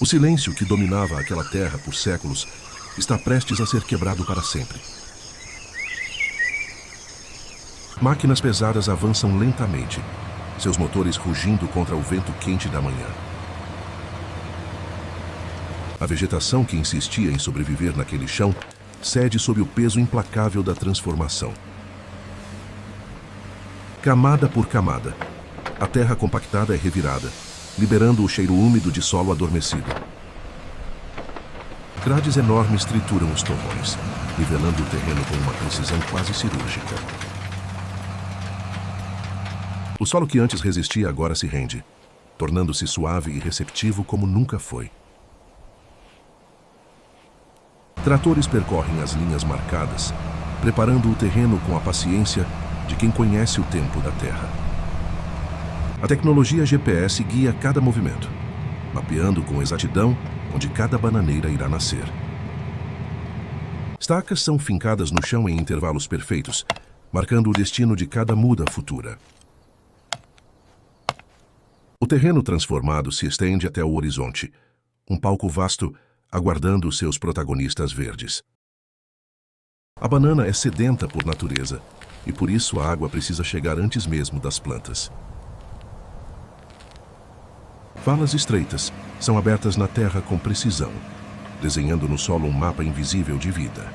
O silêncio que dominava aquela terra por séculos está prestes a ser quebrado para sempre. Máquinas pesadas avançam lentamente, seus motores rugindo contra o vento quente da manhã. A vegetação que insistia em sobreviver naquele chão cede sob o peso implacável da transformação. Camada por camada, a terra compactada é revirada, liberando o cheiro úmido de solo adormecido. Grades enormes trituram os torrões, nivelando o terreno com uma precisão quase cirúrgica. O solo que antes resistia agora se rende, tornando-se suave e receptivo como nunca foi. Tratores percorrem as linhas marcadas, preparando o terreno com a paciência de quem conhece o tempo da terra. A tecnologia GPS guia cada movimento, mapeando com exatidão onde cada bananeira irá nascer. Estacas são fincadas no chão em intervalos perfeitos, marcando o destino de cada muda futura. O terreno transformado se estende até o horizonte, um palco vasto aguardando seus protagonistas verdes. A banana é sedenta por natureza, e por isso a água precisa chegar antes mesmo das plantas. Valas estreitas são abertas na terra com precisão, desenhando no solo um mapa invisível de vida.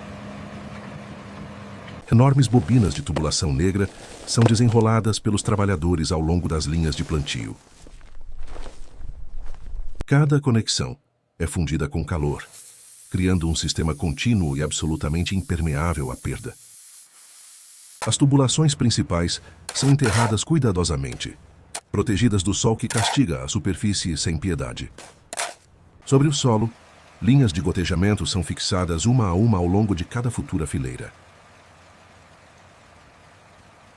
Enormes bobinas de tubulação negra são desenroladas pelos trabalhadores ao longo das linhas de plantio. Cada conexão é fundida com calor, criando um sistema contínuo e absolutamente impermeável à perda. As tubulações principais são enterradas cuidadosamente, protegidas do sol que castiga a superfície sem piedade. Sobre o solo, linhas de gotejamento são fixadas uma a uma ao longo de cada futura fileira.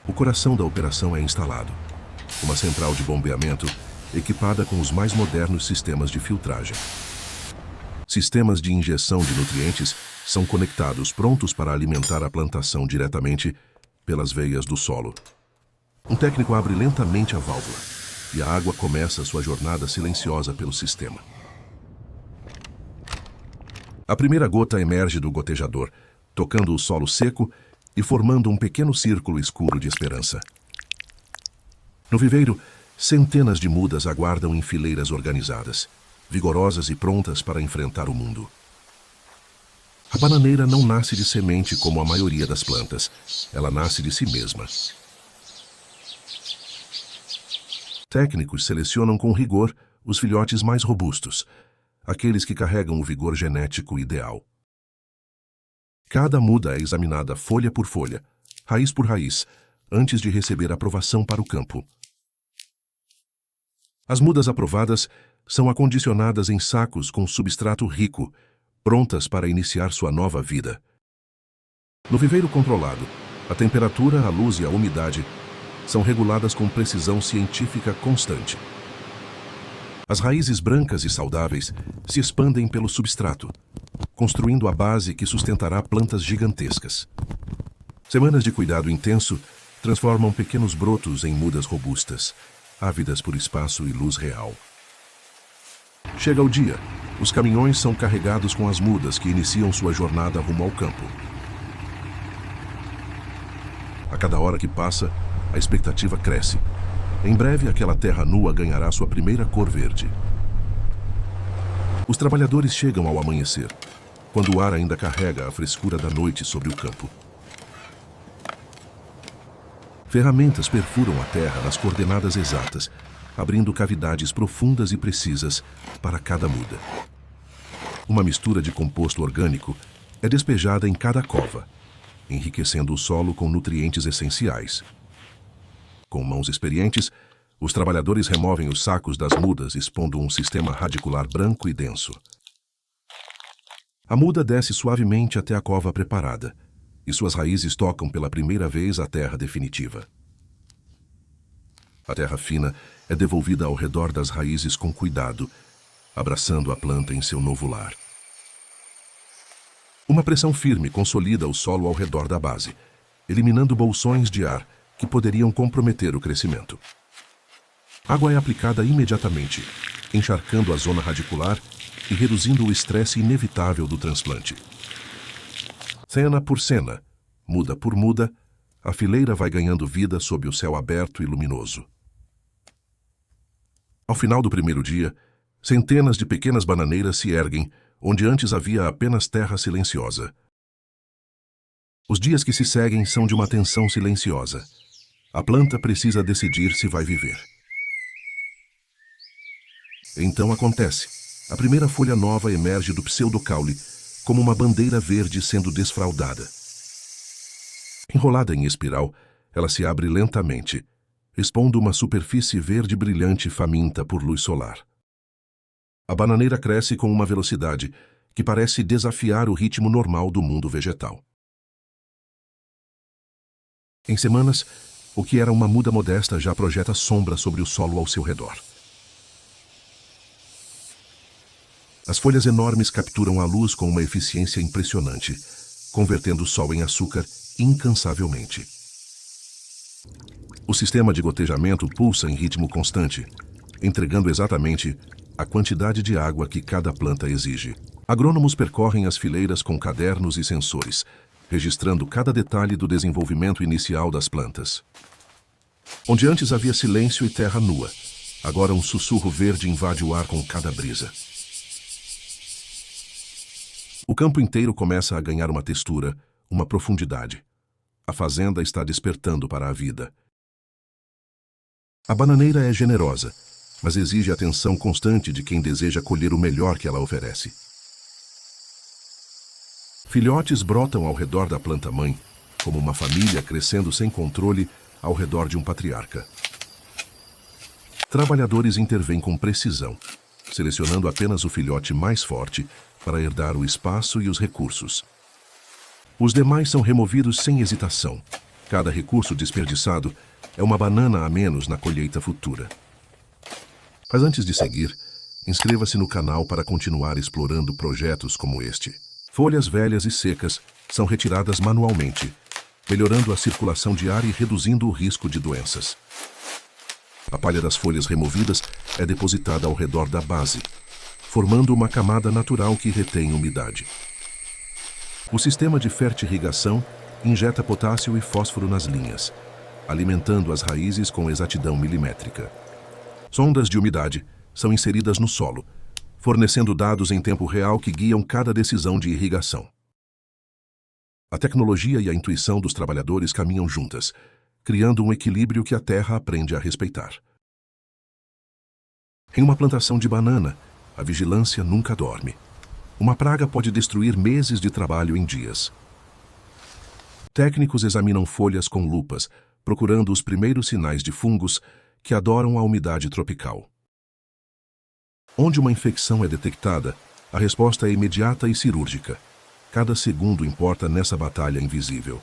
O coração da operação é instalado, uma central de bombeamento equipada com os mais modernos sistemas de filtragem. Sistemas de injeção de nutrientes são conectados prontos para alimentar a plantação diretamente pelas veias do solo. Um técnico abre lentamente a válvula e a água começa sua jornada silenciosa pelo sistema. A primeira gota emerge do gotejador, tocando o solo seco e formando um pequeno círculo escuro de esperança. No viveiro, centenas de mudas aguardam em fileiras organizadas, vigorosas e prontas para enfrentar o mundo. A bananeira não nasce de semente como a maioria das plantas. Ela nasce de si mesma. Técnicos selecionam com rigor os filhotes mais robustos, aqueles que carregam o vigor genético ideal. Cada muda é examinada folha por folha, raiz por raiz, antes de receber aprovação para o campo. As mudas aprovadas são acondicionadas em sacos com substrato rico, prontas para iniciar sua nova vida. No viveiro controlado, a temperatura, a luz e a umidade são reguladas com precisão científica constante. As raízes brancas e saudáveis se expandem pelo substrato, construindo a base que sustentará plantas gigantescas. Semanas de cuidado intenso transformam pequenos brotos em mudas robustas, ávidas por espaço e luz real. Chega o dia. Os caminhões são carregados com as mudas que iniciam sua jornada rumo ao campo. A cada hora que passa, a expectativa cresce. Em breve, aquela terra nua ganhará sua primeira cor verde. Os trabalhadores chegam ao amanhecer, quando o ar ainda carrega a frescura da noite sobre o campo. Ferramentas perfuram a terra nas coordenadas exatas, abrindo cavidades profundas e precisas para cada muda. Uma mistura de composto orgânico é despejada em cada cova, enriquecendo o solo com nutrientes essenciais. Com mãos experientes, os trabalhadores removem os sacos das mudas, expondo um sistema radicular branco e denso. A muda desce suavemente até a cova preparada, e suas raízes tocam pela primeira vez a terra definitiva. A terra fina é devolvida ao redor das raízes com cuidado, abraçando a planta em seu novo lar. Uma pressão firme consolida o solo ao redor da base, eliminando bolsões de ar que poderiam comprometer o crescimento. Água é aplicada imediatamente, encharcando a zona radicular e reduzindo o estresse inevitável do transplante. Cena por cena, muda por muda, a fileira vai ganhando vida sob o céu aberto e luminoso. Ao final do primeiro dia, centenas de pequenas bananeiras se erguem, onde antes havia apenas terra silenciosa. Os dias que se seguem são de uma tensão silenciosa. A planta precisa decidir se vai viver. Então acontece. A primeira folha nova emerge do pseudocaule, como uma bandeira verde sendo desfraldada. Enrolada em espiral, ela se abre lentamente, expondo uma superfície verde brilhante faminta por luz solar. A bananeira cresce com uma velocidade que parece desafiar o ritmo normal do mundo vegetal. Em semanas, o que era uma muda modesta já projeta sombra sobre o solo ao seu redor. As folhas enormes capturam a luz com uma eficiência impressionante, convertendo o sol em açúcar incansavelmente. O sistema de gotejamento pulsa em ritmo constante, entregando exatamente a quantidade de água que cada planta exige. Agrônomos percorrem as fileiras com cadernos e sensores, registrando cada detalhe do desenvolvimento inicial das plantas. Onde antes havia silêncio e terra nua, agora um sussurro verde invade o ar com cada brisa. O campo inteiro começa a ganhar uma textura, uma profundidade. A fazenda está despertando para a vida. A bananeira é generosa, mas exige atenção constante de quem deseja colher o melhor que ela oferece. Filhotes brotam ao redor da planta-mãe, como uma família crescendo sem controle ao redor de um patriarca. Trabalhadores intervêm com precisão, selecionando apenas o filhote mais forte para herdar o espaço e os recursos. Os demais são removidos sem hesitação. Cada recurso desperdiçado é uma banana a menos na colheita futura. Mas antes de seguir, inscreva-se no canal para continuar explorando projetos como este. Folhas velhas e secas são retiradas manualmente, melhorando a circulação de ar e reduzindo o risco de doenças. A palha das folhas removidas é depositada ao redor da base, formando uma camada natural que retém umidade. O sistema de fertirrigação injeta potássio e fósforo nas linhas, alimentando as raízes com exatidão milimétrica. Sondas de umidade são inseridas no solo, fornecendo dados em tempo real que guiam cada decisão de irrigação. A tecnologia e a intuição dos trabalhadores caminham juntas, criando um equilíbrio que a terra aprende a respeitar. Em uma plantação de banana, a vigilância nunca dorme. Uma praga pode destruir meses de trabalho em dias. Técnicos examinam folhas com lupas, procurando os primeiros sinais de fungos que adoram a umidade tropical. Onde uma infecção é detectada, a resposta é imediata e cirúrgica. Cada segundo importa nessa batalha invisível.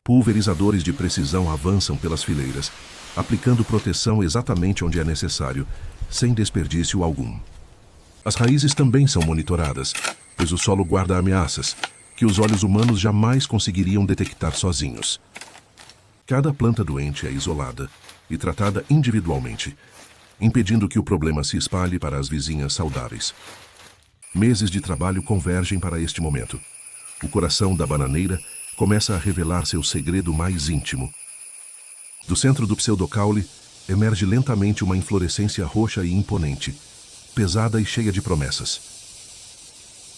Pulverizadores de precisão avançam pelas fileiras, aplicando proteção exatamente onde é necessário, sem desperdício algum. As raízes também são monitoradas, pois o solo guarda ameaças que os olhos humanos jamais conseguiriam detectar sozinhos. Cada planta doente é isolada e tratada individualmente, impedindo que o problema se espalhe para as vizinhas saudáveis. Meses de trabalho convergem para este momento. O coração da bananeira começa a revelar seu segredo mais íntimo. Do centro do pseudocaule emerge lentamente uma inflorescência roxa e imponente, pesada e cheia de promessas.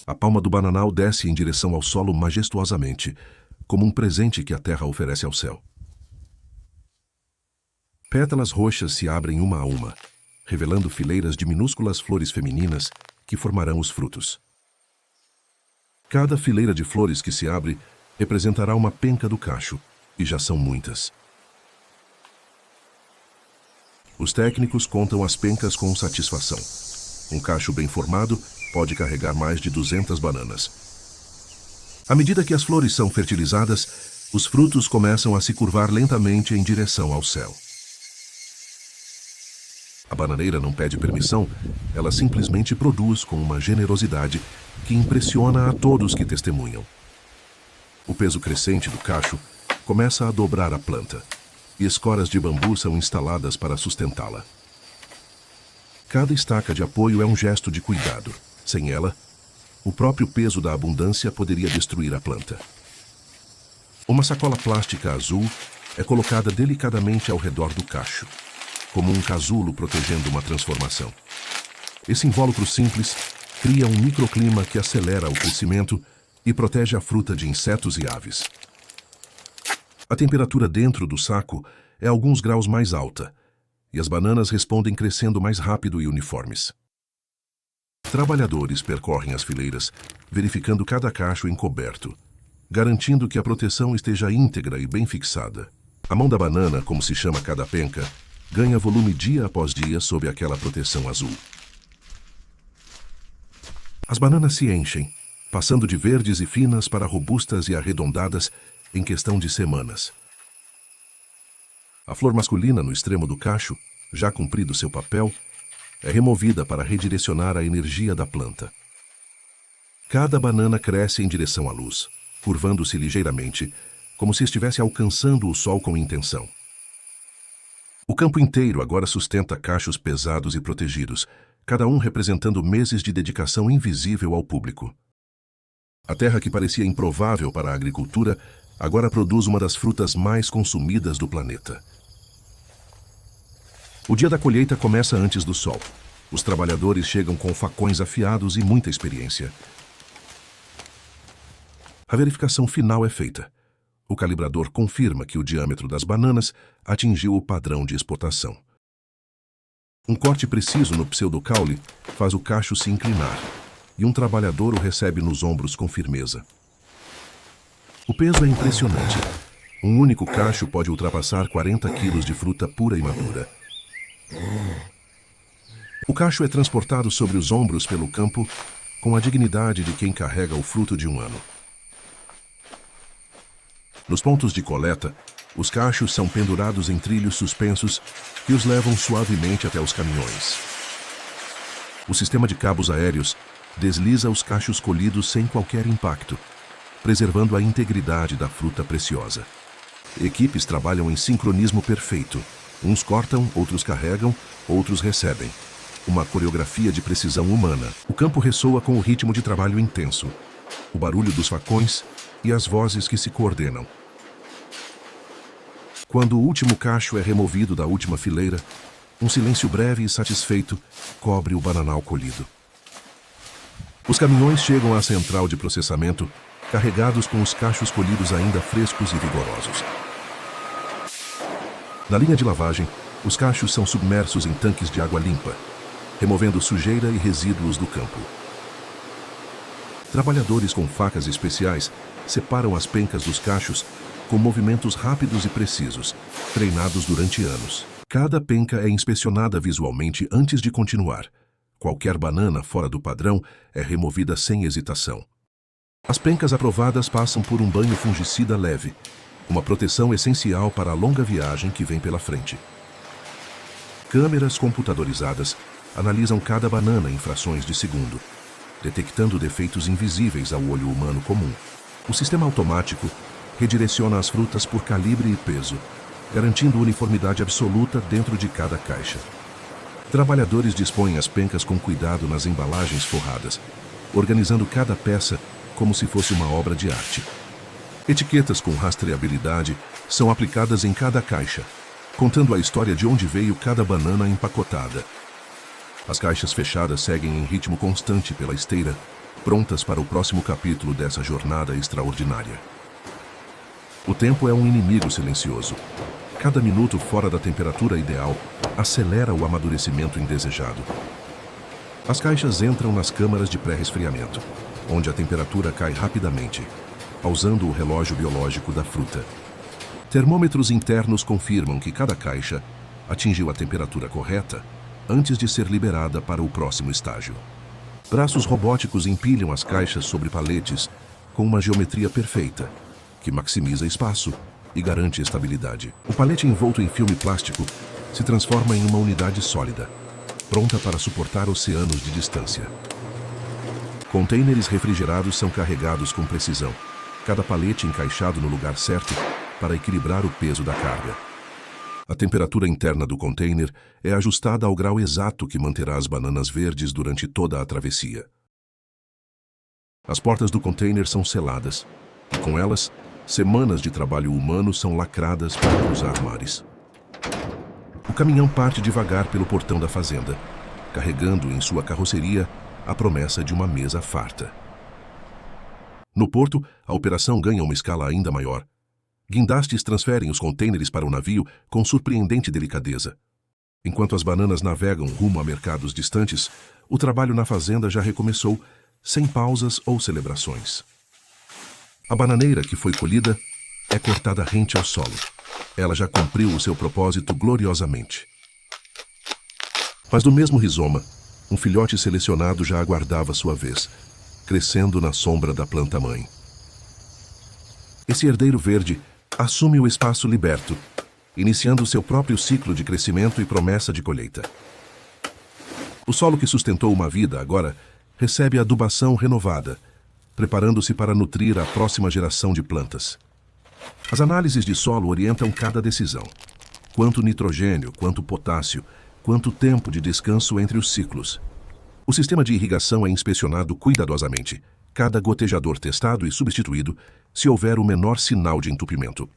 A palma do bananal desce em direção ao solo majestuosamente, como um presente que a terra oferece ao céu. Pétalas roxas se abrem uma a uma, revelando fileiras de minúsculas flores femininas que formarão os frutos. Cada fileira de flores que se abre representará uma penca do cacho, e já são muitas. Os técnicos contam as pencas com satisfação. Um cacho bem formado pode carregar mais de 200 bananas. À medida que as flores são fertilizadas, os frutos começam a se curvar lentamente em direção ao céu. A bananeira não pede permissão, ela simplesmente produz com uma generosidade que impressiona a todos que testemunham. O peso crescente do cacho começa a dobrar a planta, e escoras de bambu são instaladas para sustentá-la. Cada estaca de apoio é um gesto de cuidado, Sem ela, o próprio peso da abundância poderia destruir a planta. Uma sacola plástica azul é colocada delicadamente ao redor do cacho, como um casulo protegendo uma transformação. Esse invólucro simples cria um microclima que acelera o crescimento e protege a fruta de insetos e aves. A temperatura dentro do saco é alguns graus mais alta, e as bananas respondem crescendo mais rápido e uniformes. Trabalhadores percorrem as fileiras, verificando cada cacho encoberto, garantindo que a proteção esteja íntegra e bem fixada. A mão da banana, como se chama cada penca, ganha volume dia após dia sob aquela proteção azul. As bananas se enchem, passando de verdes e finas para robustas e arredondadas em questão de semanas. A flor masculina no extremo do cacho, já cumprido seu papel, é removida para redirecionar a energia da planta. Cada banana cresce em direção à luz, curvando-se ligeiramente, como se estivesse alcançando o sol com intenção. O campo inteiro agora sustenta cachos pesados e protegidos, cada um representando meses de dedicação invisível ao público. A terra que parecia improvável para a agricultura agora produz uma das frutas mais consumidas do planeta. O dia da colheita começa antes do sol. Os trabalhadores chegam com facões afiados e muita experiência. A verificação final é feita. O calibrador confirma que o diâmetro das bananas atingiu o padrão de exportação. Um corte preciso no pseudocaule faz o cacho se inclinar, e um trabalhador o recebe nos ombros com firmeza. O peso é impressionante. Um único cacho pode ultrapassar 40 quilos de fruta pura e madura. O cacho é transportado sobre os ombros pelo campo com a dignidade de quem carrega o fruto de um ano. Nos pontos de coleta, os cachos são pendurados em trilhos suspensos que os levam suavemente até os caminhões. O sistema de cabos aéreos desliza os cachos colhidos sem qualquer impacto, preservando a integridade da fruta preciosa. Equipes trabalham em sincronismo perfeito. Uns cortam, outros carregam, outros recebem. Uma coreografia de precisão humana. O campo ressoa com o ritmo de trabalho intenso, o barulho dos facões e as vozes que se coordenam. Quando o último cacho é removido da última fileira, um silêncio breve e satisfeito cobre o bananal colhido. Os caminhões chegam à central de processamento, carregados com os cachos colhidos ainda frescos e vigorosos. Na linha de lavagem, os cachos são submersos em tanques de água limpa, removendo sujeira e resíduos do campo. Trabalhadores com facas especiais separam as pencas dos cachos com movimentos rápidos e precisos, treinados durante anos. Cada penca é inspecionada visualmente antes de continuar. Qualquer banana fora do padrão é removida sem hesitação. As pencas aprovadas passam por um banho fungicida leve, uma proteção essencial para a longa viagem que vem pela frente. Câmeras computadorizadas analisam cada banana em frações de segundo, detectando defeitos invisíveis ao olho humano comum. O sistema automático redireciona as frutas por calibre e peso, garantindo uniformidade absoluta dentro de cada caixa. Trabalhadores dispõem as pencas com cuidado nas embalagens forradas, organizando cada peça como se fosse uma obra de arte. Etiquetas com rastreabilidade são aplicadas em cada caixa, contando a história de onde veio cada banana empacotada. As caixas fechadas seguem em ritmo constante pela esteira, prontas para o próximo capítulo dessa jornada extraordinária. O tempo é um inimigo silencioso. Cada minuto fora da temperatura ideal acelera o amadurecimento indesejado. As caixas entram nas câmaras de pré-resfriamento, onde a temperatura cai rapidamente, pausando o relógio biológico da fruta. Termômetros internos confirmam que cada caixa atingiu a temperatura correta antes de ser liberada para o próximo estágio. Braços robóticos empilham as caixas sobre paletes com uma geometria perfeita, que maximiza espaço e garante estabilidade. O palete envolto em filme plástico se transforma em uma unidade sólida, pronta para suportar oceanos de distância. Contêineres refrigerados são carregados com precisão, cada palete encaixado no lugar certo para equilibrar o peso da carga. A temperatura interna do container é ajustada ao grau exato que manterá as bananas verdes durante toda a travessia. As portas do container são seladas, e com elas, semanas de trabalho humano são lacradas para cruzar mares. O caminhão parte devagar pelo portão da fazenda, carregando em sua carroceria a promessa de uma mesa farta. No porto, a operação ganha uma escala ainda maior. Guindastes transferem os contêineres para o navio com surpreendente delicadeza. Enquanto as bananas navegam rumo a mercados distantes, o trabalho na fazenda já recomeçou, sem pausas ou celebrações. A bananeira que foi colhida é cortada rente ao solo. Ela já cumpriu o seu propósito gloriosamente. Mas do mesmo rizoma, um filhote selecionado já aguardava sua vez, crescendo na sombra da planta-mãe. Esse herdeiro verde assume o espaço liberto, iniciando seu próprio ciclo de crescimento e promessa de colheita. O solo que sustentou uma vida agora recebe adubação renovada, preparando-se para nutrir a próxima geração de plantas. As análises de solo orientam cada decisão. Quanto nitrogênio, quanto potássio, quanto tempo de descanso entre os ciclos. O sistema de irrigação é inspecionado cuidadosamente, cada gotejador testado e substituído se houver o menor sinal de entupimento.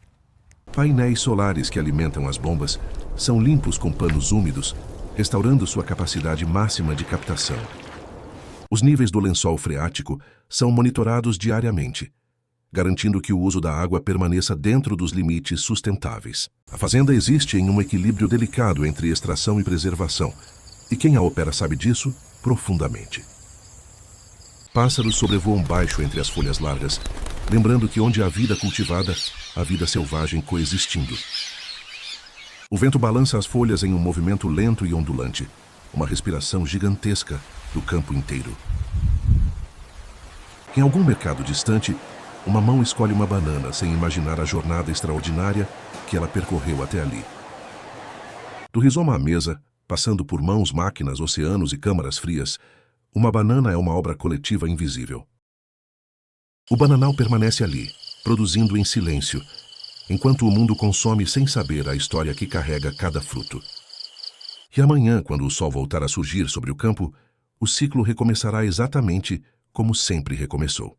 Painéis solares que alimentam as bombas são limpos com panos úmidos, restaurando sua capacidade máxima de captação. Os níveis do lençol freático são monitorados diariamente, garantindo que o uso da água permaneça dentro dos limites sustentáveis. A fazenda existe em um equilíbrio delicado entre extração e preservação, e quem a opera sabe disso profundamente. Pássaros sobrevoam baixo entre as folhas largas, lembrando que onde há vida cultivada, há vida selvagem coexistindo. O vento balança as folhas em um movimento lento e ondulante, uma respiração gigantesca do campo inteiro. Em algum mercado distante, uma mão escolhe uma banana sem imaginar a jornada extraordinária que ela percorreu até ali. Do rizoma à mesa, passando por mãos, máquinas, oceanos e câmaras frias, uma banana é uma obra coletiva invisível. O bananal permanece ali, produzindo em silêncio, enquanto o mundo consome sem saber a história que carrega cada fruto. E amanhã, quando o sol voltar a surgir sobre o campo, o ciclo recomeçará exatamente como sempre recomeçou.